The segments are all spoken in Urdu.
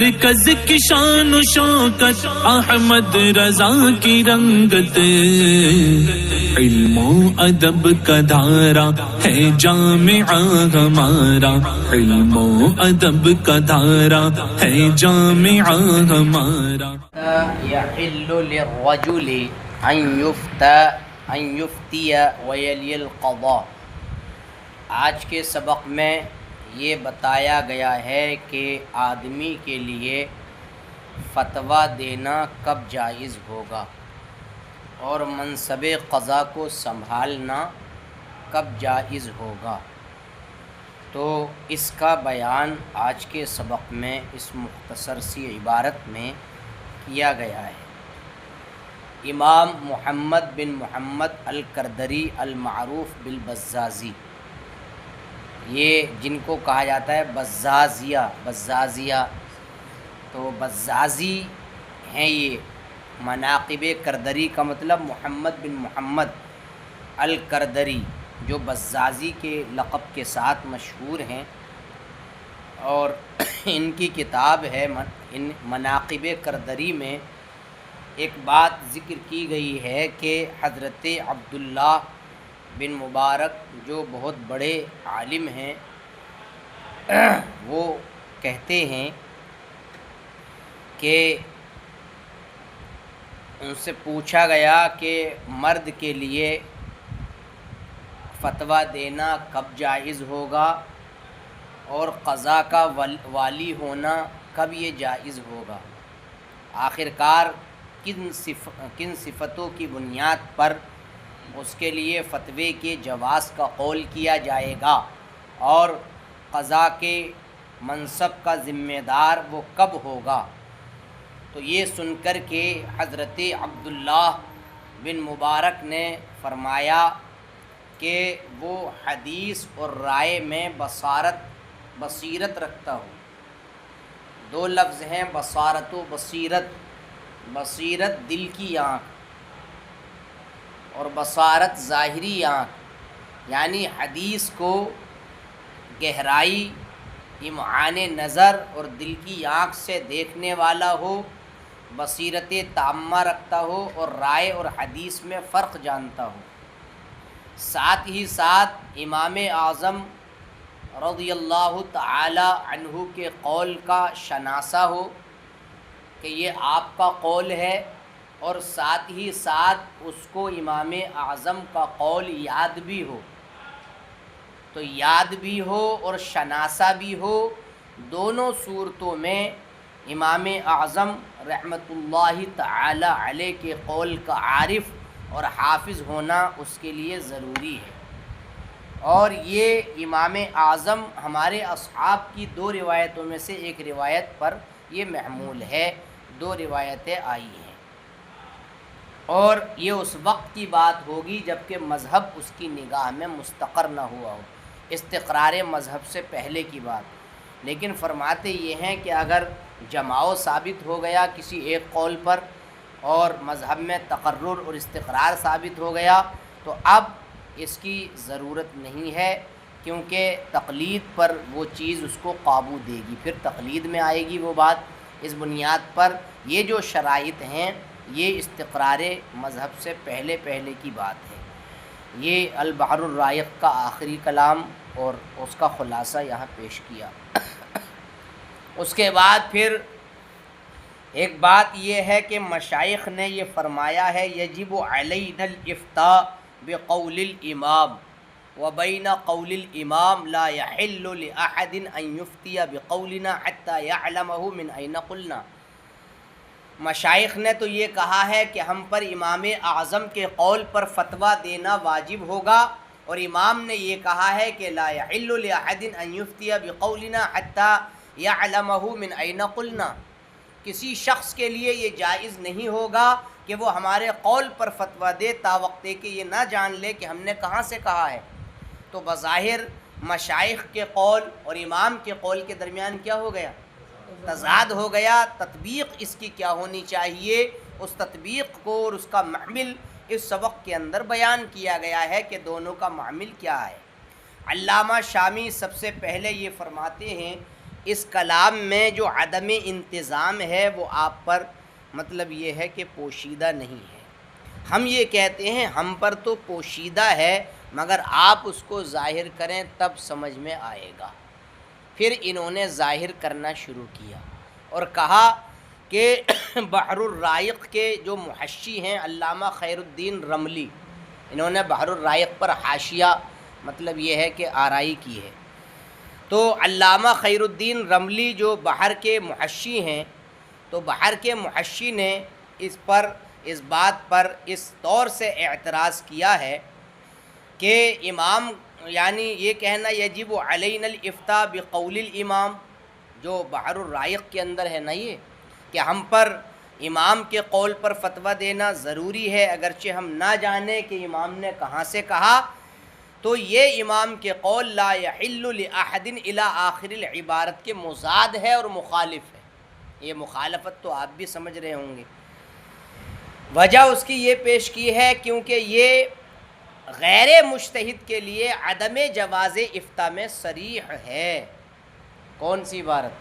مرکز کی شان و شوکت احمد رضا کی رنگت، علم و ادب کا دھارا ہے جامعہ ہمارا، علم و ادب کا دھارا ہے جامعہ ہمارا۔ يحل للرجل ان يفتي ويلي القضاء۔ آج کے سبق میں یہ بتایا گیا ہے کہ آدمی کے لیے فتویٰ دینا کب جائز ہوگا اور منصب قضا کو سنبھالنا کب جائز ہوگا۔ تو اس کا بیان آج کے سبق میں اس مختصر سی عبارت میں کیا گیا ہے۔ امام محمد بن محمد الکردری المعروف بالبزازی، یہ جن کو کہا جاتا ہے بزازیہ، تو بزازی ہیں یہ۔ مناقب کردری کا مطلب محمد بن محمد الکردری، جو بزازی کے لقب کے ساتھ مشہور ہیں، اور ان کی کتاب ہے ان مناقب کردری میں ایک بات ذکر کی گئی ہے کہ حضرت عبداللہ بن مبارک جو بہت بڑے عالم ہیں، وہ کہتے ہیں کہ ان سے پوچھا گیا کہ مرد کے لیے فتویٰ دینا کب جائز ہوگا اور قضا کا والی ہونا کب یہ جائز ہوگا، آخرکار کن صفتوں کی بنیاد پر اس کے لیے فتوے کے جواز کا قول کیا جائے گا، اور قضا کے منصب کا ذمہ دار وہ کب ہوگا۔ تو یہ سن کر کے حضرت عبداللہ بن مبارک نے فرمایا کہ وہ حدیث اور رائے میں بصیرت رکھتا ہوں۔ دو لفظ ہیں، بصارت و بصیرت۔ بصیرت دل کی آنکھ اور بصارت ظاہری آنکھ، یعنی حدیث کو گہرائی، امعان نظر اور دل کی آنکھ سے دیکھنے والا ہو، بصیرت تامہ رکھتا ہو اور رائے اور حدیث میں فرق جانتا ہو، ساتھ ہی ساتھ امام اعظم رضی اللہ تعالی عنہ کے قول کا شناسہ ہو کہ یہ آپ کا قول ہے، اور ساتھ ہی ساتھ اس کو امام اعظم کا قول یاد بھی ہو۔ تو یاد بھی ہو اور شناسہ بھی ہو، دونوں صورتوں میں امام اعظم رحمۃ اللہ تعالی علیہ کے قول کا عارف اور حافظ ہونا اس کے لیے ضروری ہے۔ اور یہ امام اعظم ہمارے اصحاب کی دو روایتوں میں سے ایک روایت پر یہ محمول ہے، دو روایتیں آئی ہیں، اور یہ اس وقت کی بات ہوگی جب کہ مذہب اس کی نگاہ میں مستقر نہ ہوا ہو، استقرار مذہب سے پہلے کی بات۔ لیکن فرماتے یہ ہیں کہ اگر جماؤ ثابت ہو گیا کسی ایک قول پر اور مذہب میں تقرر اور استقرار ثابت ہو گیا، تو اب اس کی ضرورت نہیں ہے، کیونکہ تقلید پر وہ چیز اس کو قابو دے گی، پھر تقلید میں آئے گی وہ بات۔ اس بنیاد پر یہ جو شرائط ہیں یہ استقرار مذہب سے پہلے کی بات ہے۔ یہ البحر الرائق کا آخری کلام اور اس کا خلاصہ یہاں پیش کیا۔ اس کے بعد پھر ایک بات یہ ہے کہ مشائخ نے یہ فرمایا ہے، یجب علینا الافتاء بقول الامام وبین قول الامام لا يحل لأحد ان يفتي بقولنا حتى يعلمه من أين قلنا۔ مشائخ نے تو یہ کہا ہے کہ ہم پر امام اعظم کے قول پر فتویٰ دینا واجب ہوگا، اور امام نے یہ کہا ہے کہ لا يحل لأحد ان يفتي بقولنا حتى يعلمه من أين قلنا۔ کسی شخص کے لیے یہ جائز نہیں ہوگا کہ وہ ہمارے قول پر فتویٰ دے تا وقت کہ یہ نہ جان لے کہ ہم نے کہاں سے کہا ہے۔ تو بظاہر مشائخ کے قول اور امام کے قول کے درمیان کیا ہو گیا؟ تضاد ہو گیا۔ تطبیق اس کی کیا ہونی چاہیے، اس تطبیق کو اور اس کا محمل اس سبق کے اندر بیان کیا گیا ہے کہ دونوں کا محمل کیا ہے۔ علامہ شامی سب سے پہلے یہ فرماتے ہیں اس کلام میں جو عدم انتظام ہے وہ آپ پر مطلب یہ ہے کہ پوشیدہ نہیں ہے. ہم یہ کہتے ہیں ہم پر تو پوشیدہ ہے مگر آپ اس کو ظاہر کریں تب سمجھ میں آئے گا. پھر انہوں نے ظاہر کرنا شروع کیا اور کہا کہ بحر الرائق کے جو محشی ہیں علامہ خیر الدین رملی، انہوں نے بحر الرائق پر حاشیہ مطلب یہ ہے کہ آرائی کی ہے. تو علامہ خیر الدین رملی جو بحر کے محشی ہیں، تو بحر کے محشی نے اس بات پر اس طور سے اعتراض کیا ہے کہ امام یعنی یہ کہنا یجب علینا الافتاء بقول الامام، جو بحر الرائق کے اندر ہے نا یہ کہ ہم پر امام کے قول پر فتویٰ دینا ضروری ہے اگرچہ ہم نہ جانیں کہ امام نے کہاں سے کہا. تو یہ امام کے قول لا یحل لأحد الی آخر العبارت کے مضاد ہے اور مخالف ہے. یہ مخالفت تو آپ بھی سمجھ رہے ہوں گے. وجہ اس کی یہ پیش کی ہے کیونکہ یہ غیر مجتہد کے لیے عدم جواز افتاء میں صریح ہے. کون سی عبارت؟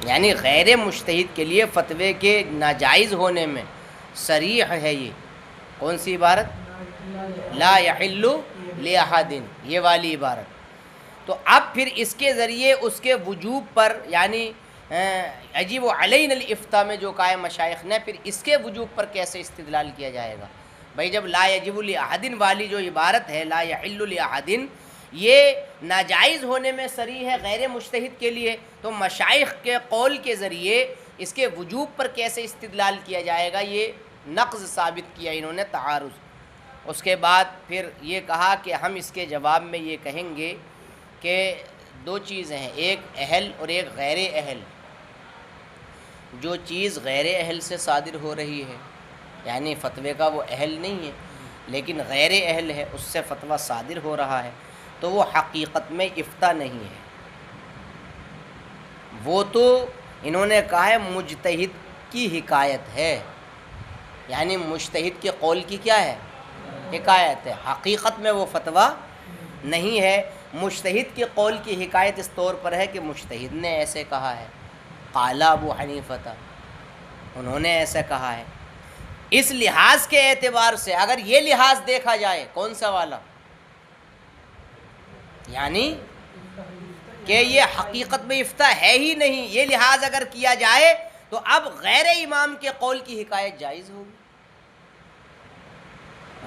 یعنی غیر مجتہد کے لیے فتوے کے ناجائز ہونے میں صریح ہے. یہ کون سی عبارت؟ لا یحل لأحد، یہ والی عبارت. تو اب پھر اس کے ذریعے اس کے وجوب پر یعنی یجب علینا الافتاء میں جو کہا ہے مشائخ نے، پھر اس کے وجوب پر کیسے استدلال کیا جائے گا؟ بھائی جب لا یجب لأحد والی جو عبارت ہے لا یحل لأحد یہ ناجائز ہونے میں صریح ہے غیر مجتہد کے لیے، تو مشائخ کے قول کے ذریعے اس کے وجوب پر کیسے استدلال کیا جائے گا؟ یہ نقض ثابت کیا انہوں نے، تعارض. اس کے بعد پھر یہ کہا کہ ہم اس کے جواب میں یہ کہیں گے کہ دو چیزیں ہیں، ایک اہل اور ایک غیر اہل. جو چیز غیر اہل سے صادر ہو رہی ہے یعنی فتوے کا وہ اہل نہیں ہے لیکن غیر اہل ہے، اس سے فتویٰ صادر ہو رہا ہے، تو وہ حقیقت میں افتاء نہیں ہے. وہ تو انہوں نے کہا ہے مجتہد کی حکایت ہے، یعنی مجتہد کے قول کی کیا ہے؟ حکایت ہے. حقیقت میں وہ فتویٰ نہیں ہے. مجتہد کے قول کی حکایت اس طور پر ہے کہ مجتہد نے ایسے کہا ہے، قال ابو حنیفہ، انہوں نے ایسا کہا ہے. اس لحاظ کے اعتبار سے اگر یہ لحاظ دیکھا جائے، کون سا والا؟ یعنی کہ یہ حقیقت میں افتاء ہے ہی نہیں، یہ لحاظ اگر کیا جائے تو اب غیر امام کے قول کی حکایت جائز ہوگی.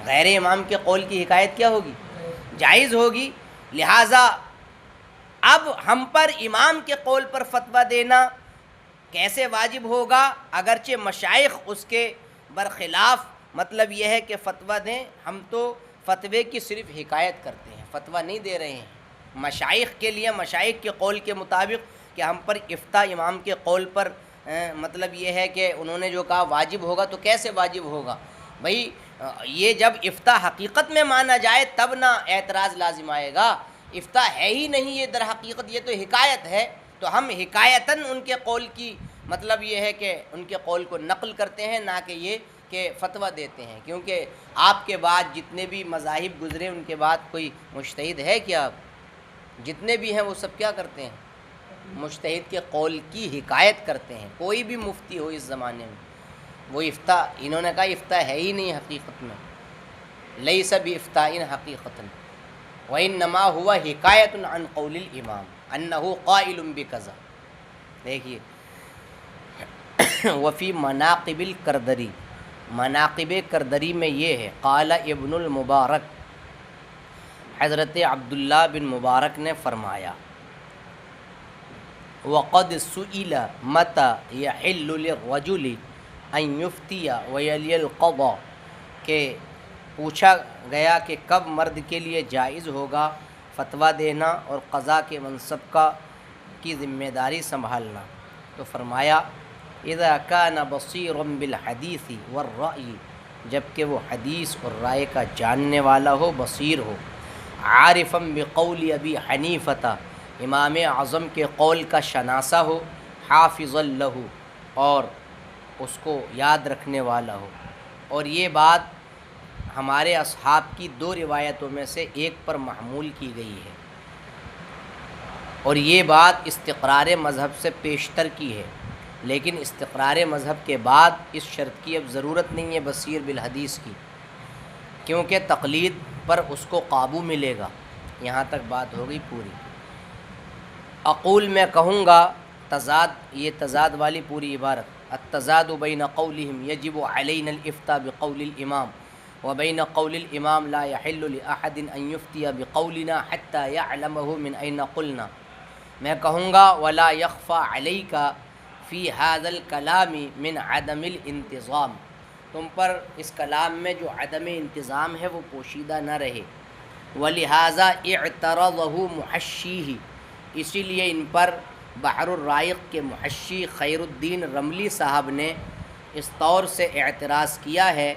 غیر امام کے قول کی حکایت کیا ہوگی؟ جائز ہوگی. لہٰذا اب ہم پر امام کے قول پر فتویٰ دینا کیسے واجب ہوگا اگرچہ مشائخ اس کے برخلاف مطلب یہ ہے کہ فتویٰ دیں؟ ہم تو فتوے کی صرف حکایت کرتے ہیں، فتویٰ نہیں دے رہے ہیں. مشائخ کے لیے مشائخ کے قول کے مطابق کہ ہم پر افتاء امام کے قول پر مطلب یہ ہے کہ انہوں نے جو کہا واجب ہوگا، تو کیسے واجب ہوگا؟ بھئی یہ جب افتاء حقیقت میں مانا جائے تب نہ اعتراض لازم آئے گا. افتاء ہے ہی نہیں یہ در حقیقت، یہ تو حکایت ہے، تو ہم حکایتاً ان کے قول کی مطلب یہ ہے کہ ان کے قول کو نقل کرتے ہیں، نہ کہ یہ کہ فتویٰ دیتے ہیں. کیونکہ آپ کے بعد جتنے بھی مذاہب گزرے ان کے بعد کوئی مجتہد ہے کیا؟ جتنے بھی ہیں وہ سب کیا کرتے ہیں؟ مجتہد کے قول کی حکایت کرتے ہیں. کوئی بھی مفتی ہو اس زمانے میں وہ افتاء، انہوں نے کہا افتاء ہے ہی نہیں حقیقت میں، لیس بافتاء حقیقتاً وانما ہوا حکایت عن قول الامام انہ قائل بکذا. دیکھیے وفی مناقب الکردری، مناقب کردری میں یہ ہے قال ابن المبارک، حضرت عبداللہ بن مبارک نے فرمایا وقد سئل متى يحل للرجل ان یفتی ویلی القضاء، کہ پوچھا گیا کہ کب مرد کے لیے جائز ہوگا فتویٰ دینا اور قضاء کے منصب کی ذمہ داری سنبھالنا. تو فرمایا اذا كان بصيرا بالحدیث والرأی، جب کہ وہ حدیث اور رائے کا جاننے والا ہو، بصیر ہو، عارفا بقول ابی حنیفہ، امام اعظم کے قول کا شناسہ ہو، حافظا لہ، اور اس کو یاد رکھنے والا ہو. اور یہ بات ہمارے اصحاب کی دو روایتوں میں سے ایک پر محمول کی گئی ہے. اور یہ بات استقرار مذہب سے پیشتر کی ہے، لیکن استقرار مذہب کے بعد اس شرط کی اب ضرورت نہیں ہے بصیر بالحدیث کی، کیونکہ تقلید پر اس کو قابو ملے گا۔ یہاں تک بات ہو گئی پوری۔ اقول میں کہوں گا تضاد، یہ تضاد والی پوری عبارت، التضاد بین قولہم یجب علینا الافتاء بقول الامام وبین قول الامام لا یحل لأحد ان یفتی بقولنا حتی یعلمہ من این قلنا۔ میں کہوں گا ولا یخفی علیک فی ھذا الکلام من عدم الانتظام، تم پر اس کلام میں جو عدم انتظام ہے وہ پوشیدہ نہ رہے۔ ولہذا اعترضہ محشیہ، اسی لیے ان پر بحر الرائق کے محشی خیر الدین رملی صاحب نے اس طور سے اعتراض کیا ہے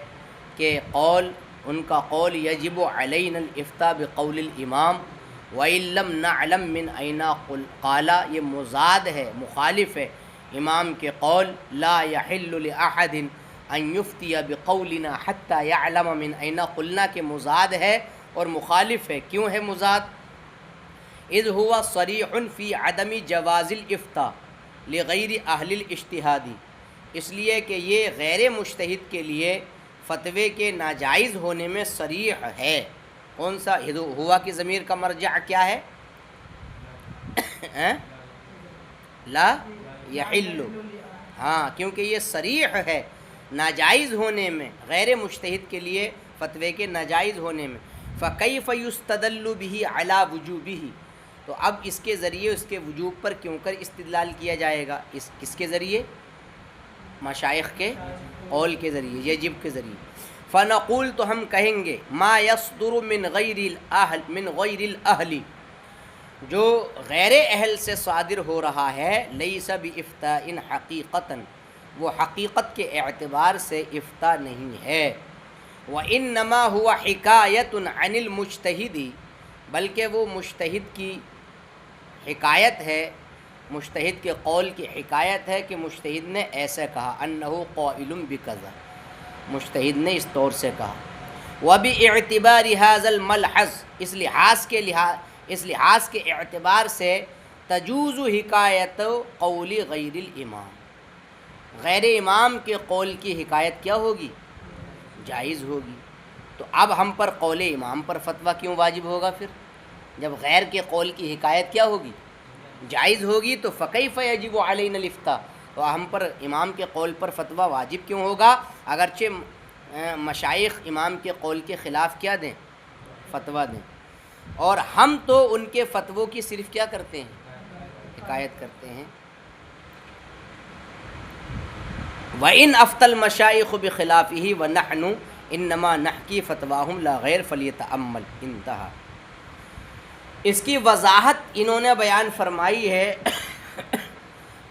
کہ قول ان کا قول یجب علینا الافتاء بقول الامام وَإِن لَّمْ نَعْلَم مِّنْ أَيْنَ قَالَ، یہ مضاد ہے، مخالف ہے امام کے قول لا يحل لأحد ان یفتی بقولنا حتی یعلم من این قلنا کے مضاد ہے اور مخالف ہے۔ کیوں ہے مضاد؟ اذ هو صریح فی عدم جواز الافتاء لغیر اہل الاجتہاد، اس لیے کہ یہ غیر مجتہد کے لیے فتوے کے ناجائز ہونے میں صریح ہے۔ کون سا ہوا کی ضمیر کا مرجع کیا ہے؟ لا یحل، ہاں کیونکہ یہ صریح ہے ناجائز ہونے میں، غیر مجتہد کے لیے فتوے کے ناجائز ہونے میں۔ فکیف یستدل بہ علی وجوبہ، تو اب اس کے ذریعے اس کے وجوب پر کیوں کر استدلال کیا جائے گا؟ کس کے ذریعے؟ مشائخ کے قول کے ذریعے، یجب کے ذریعے۔ فنقول، تو ہم کہیں گے ما یصدر من غیر الاہل، جو غیر اہل سے صادر ہو رہا ہے، لیس بافتاء حقیقتاً، وہ حقیقت کے اعتبار سے افتاء نہیں ہے۔ وانما هو حکایت عن المجتہد، بلکہ وہ مجتہد کی حکایت ہے، مجتہد کے قول کی حکایت ہے کہ مجتہد نے ایسے کہا، انہ قائل بکذا، مجتہد نے اس طور سے کہا۔ وباعتبار ھذا الملحظ، اس لحاظ کے اعتبار سے تجوز حکایت قول غیر الامام، غیر امام کے قول کی حکایت کیا ہوگی؟ جائز ہوگی۔ تو اب ہم پر قول امام پر فتویٰ کیوں واجب ہوگا پھر؟ جب غیر کے قول کی حکایت کیا ہوگی؟ جائز ہوگی، تو فکیف یجب علینا الافتاء، تو ہم پر امام کے قول پر فتویٰ واجب کیوں ہوگا؟ اگرچہ مشائخ امام کے قول کے خلاف کیا دیں؟ فتویٰ دیں، اور ہم تو ان کے فتووں کی صرف کیا کرتے ہیں؟ حکایت کرتے ہیں۔ وَإِنْ أَفْتَى الْمَشَائِخُ بِخِلَافِهِ وَنَحْنُ إِنَّمَا نَحْكِي فَتْوَاهُمْ لَا غَيْرَ فَلْيَتَأَمَّلْ۔ انتہا۔ اس کی وضاحت انہوں نے بیان فرمائی ہے،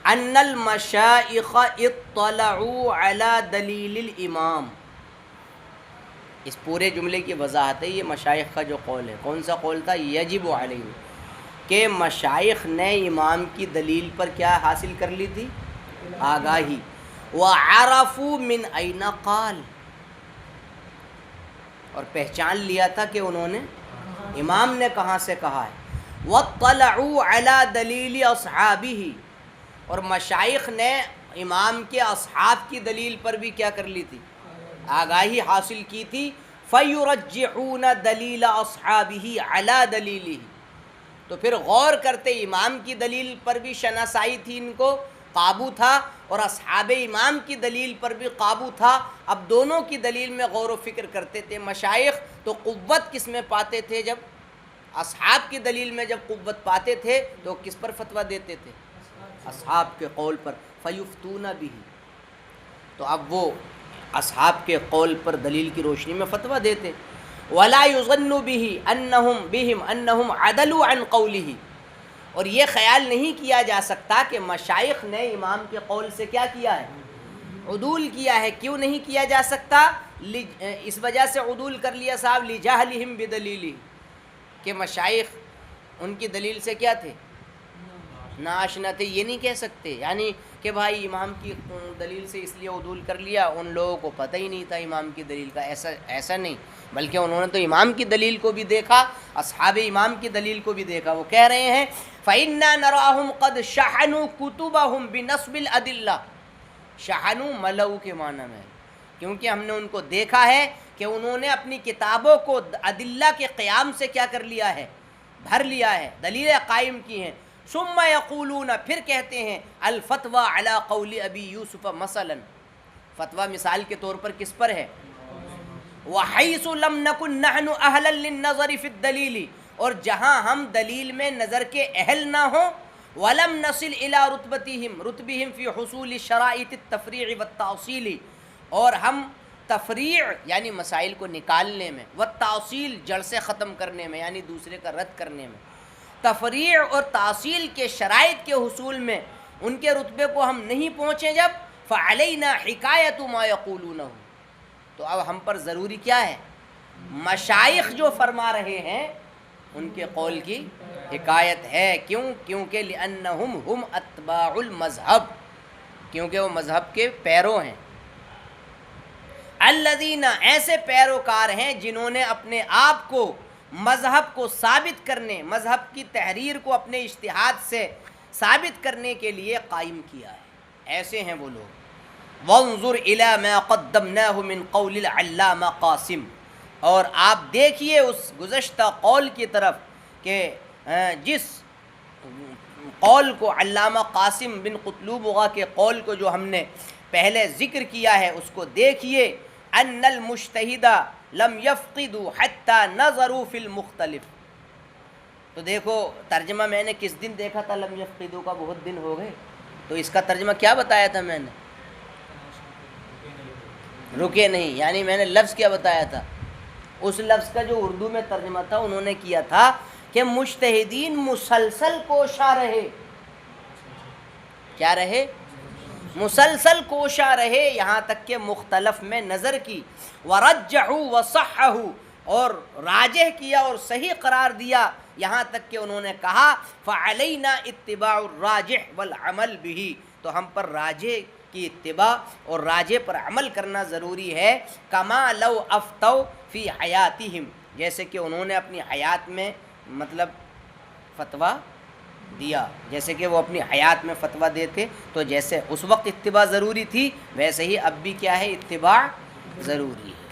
ان المشائخ اطلعوا علی دلیل الامام، اس پورے جملے کی وضاحت ہے، یہ مشائخ کا جو قول ہے۔ کون سا قول تھا؟ یجب علیہ، کہ مشائخ نے امام کی دلیل پر کیا حاصل کر لی تھی؟ آگاہی۔ وعرفوا من این قال، اور پہچان لیا تھا کہ انہوں نے امام نے کہاں سے کہا ہے۔ واطلعوا علی دلیل اصحابہ، اور مشائخ نے امام کے اصحاب کی دلیل پر بھی کیا کر لی تھی؟ آگاہی حاصل کی تھی۔ فیرجحون دلیل اصحابہ علی دلیلہ، تو پھر غور کرتے امام کی دلیل پر بھی شناسائی تھی، ان کو قابو تھا، اور اصحاب امام کی دلیل پر بھی قابو تھا۔ اب دونوں کی دلیل میں غور و فکر کرتے تھے مشائخ، تو قوت کس میں پاتے تھے؟ جب اصحاب کی دلیل میں جب قوت پاتے تھے تو کس پر فتویٰ دیتے تھے؟ اصحاب کے قول پر۔ فیفتون بہ، تو اب وہ اصحاب کے قول پر دلیل کی روشنی میں فتویٰ دیتے۔ ولا یظن بہم انہم عدلوا عن قولہ، اور یہ خیال نہیں کیا جا سکتا کہ مشائخ نے امام کے قول سے کیا کیا ہے؟ عدول کیا ہے۔ کیوں نہیں کیا جا سکتا؟ اس وجہ سے عدول کر لیا صاحب، لجہلہم بدلیلہ، کہ مشائخ ان کی دلیل سے کیا تھے؟ ناآشنا تھے۔ یہ نہیں کہہ سکتے یعنی کہ بھائی امام کی دلیل سے اس لیے عدول کر لیا، ان لوگوں کو پتہ ہی نہیں تھا امام کی دلیل کا، ایسا نہیں، بلکہ انہوں نے تو امام کی دلیل کو بھی دیکھا، اصحاب امام کی دلیل کو بھی دیکھا۔ وہ کہہ رہے ہیں فَإِنَّا نَرَاهُمْ قَدْ شَحَنُوا كُتُبَهُمْ بِنَصْبِ الْأَدِلَّةِ، شحنو ملو کے معنی میں، کیونکہ ہم نے ان کو دیکھا ہے کہ انہوں نے اپنی کتابوں کو ادلہ کے قیام سے کیا کر لیا ہے، بھر لیا ہے، دلیلیں قائم کی ہیں۔ ثم یقولون، پھر کہتے ہیں، الفتویٰ علی قول ابی یوسف مثلا، فتویٰ مثال کے طور پر کس پر ہے؟ وحیث لم نکن نحن اہلا للنظر فی الدلیل، اور جہاں ہم دلیل میں نظر کے اہل نہ ہوں، ولم نصل الی رتبہم فی حصول شرائط التفریع والتعصیل، اور ہم تفریع یعنی مسائل کو نکالنے میں، والتعصیل جڑ سے ختم کرنے میں یعنی دوسرے کا رد کرنے میں، تفریع اور تعصیل کے شرائط کے حصول میں ان کے رتبے کو ہم نہیں پہنچے جب، فعلینا حکایت ما یقولونہ، تو اب ہم پر ضروری کیا ہے؟ مشائخ جو فرما رہے ہیں ان کے قول کی حکایت ہے۔ کیوں؟ کیونکہ لأنہم ہم اتباع المذہب، کیونکہ وہ مذہب کے پیرو ہیں۔ الذین، ایسے پیروکار ہیں جنہوں نے اپنے آپ کو مذہب کو ثابت کرنے، مذہب کی تحریر کو اپنے اجتہاد سے ثابت کرنے کے لیے قائم کیا ہے، ایسے ہیں وہ لوگ۔ وانظر الی ما قدمناہ من قول العلامہ قاسم، اور آپ دیکھیے اس گزشتہ قول کی طرف کہ جس قول کو علامہ قاسم بن قطلوبغہ کے قول کو جو ہم نے پہلے ذکر کیا ہے اس کو دیکھیے، ان المجتہد لم یفقدوا حتی نظروا فی المختلف۔ تو دیکھو ترجمہ میں نے کس دن دیکھا تھا، لم یفقدوا کا بہت دن ہو گئے، تو اس کا ترجمہ کیا بتایا تھا میں نے؟ رکے نہیں، یعنی میں نے لفظ کیا بتایا تھا؟ اس لفظ کا جو اردو میں ترجمہ تھا انہوں نے کیا تھا کہ مجتہدین مسلسل کوشاں رہے، کیا رہے؟ مسلسل کوشاں رہے، یہاں تک کہ مختلف میں نظر کی، ورجحوا وصححوا، اور راجح کیا اور صحیح قرار دیا، یہاں تک کہ انہوں نے کہا فعلینا اتباع الراجح والعمل به، تو ہم پر راجح کی اتباع اور راجح پر عمل کرنا ضروری ہے۔ کما لو افتوا فی حیاتہم، جیسے کہ انہوں نے اپنی حیات میں مطلب فتویٰ دیا، جیسے کہ وہ اپنی حیات میں فتویٰ دیتے، تو جیسے اس وقت اتباع ضروری تھی ویسے ہی اب بھی کیا ہے؟ اتباع ضروری ہے۔